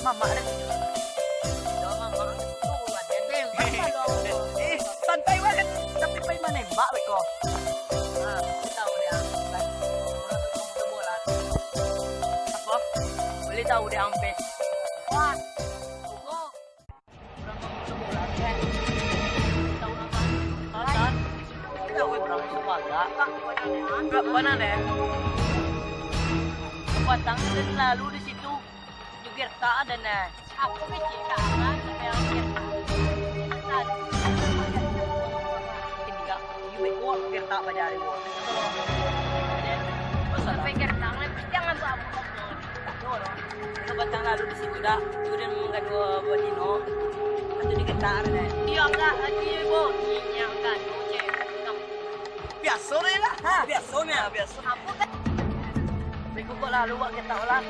Mama na. Santai banget. Tapi pa yung manembak, ko. Tahu dia. Bola. Apa? Boleh tahu dia ampes. Wah. Mana deh? Batang dan lalu di situ juga tak ada nih. Aku kecil kan, tapi yang tinggal, you kuat biar tak pada hari buat. Sampai kertang, jangan bawa kamu. Batang lalu di situ dah, kemudian menggadu Bodino, atau di getar nih. Dia enggak, dia bot, dia enggak, Biasa ni lah. Ha, biasa ni. Biasa. Apa kan? Berikut kau lalu buat kita ulang.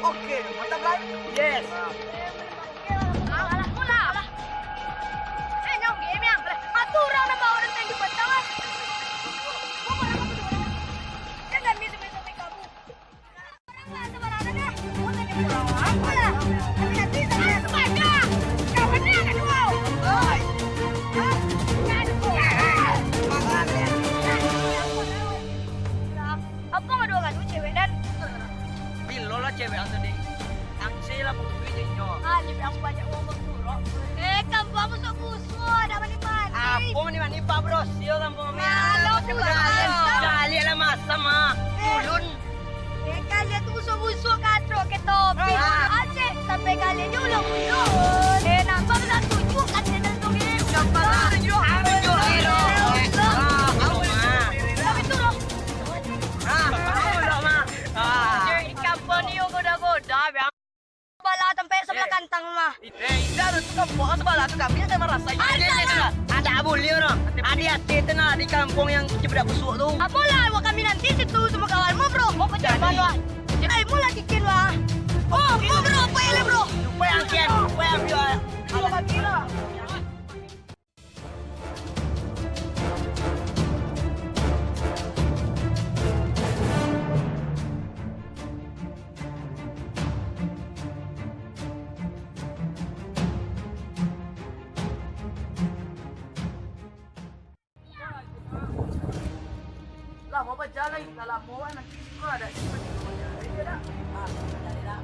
Okey, mantap lah. Yes. Alah pula. Nyok game yang. Aturan na ba orang tadi batang? Jangan misu-misu kamu. Orang sebarang dah. Orang ni pulang. Apalah. Tapi nanti saya sebaca. Kau benar kan kau? Oi. Apa ngadu kan cewek dan Bilo lah cewek yang tadi. Angsi lah bukti nyo. Alip yang banyak ngomong dulu. Kamu apa sok busuk dah mani-mani. Apa mani-mani Pak Bro? Sio kampung kami. Malah budak. Kali lah masa mah. Ulun. Kalian tu busuk-busuk katrok ke topi. Aceh sampai kalian nyulung-nyulung. Nampak tak tujuh kat channel tu ni. Nampak tak? Tujuh kilo. Tapi tu loh. Ikan peni goda-goda. Bala sampai sebelah kantang mah. Dah tu kampung sebelah tu kami ada merasa. Ada abuli orang. Hati-hati tenang di kampung yang cepat busuk tu. Apa lah buat kami nanti situ semua kawanmu bro. Mau kerja mana? Mula kikin wah. Oh, bro, apa yang bro? Lupa yang kian, lupa yang biar. Kalau bagi lah. Lah mau berjalan, kalau mau nanti kau ada. Ini dah. Ah, dah.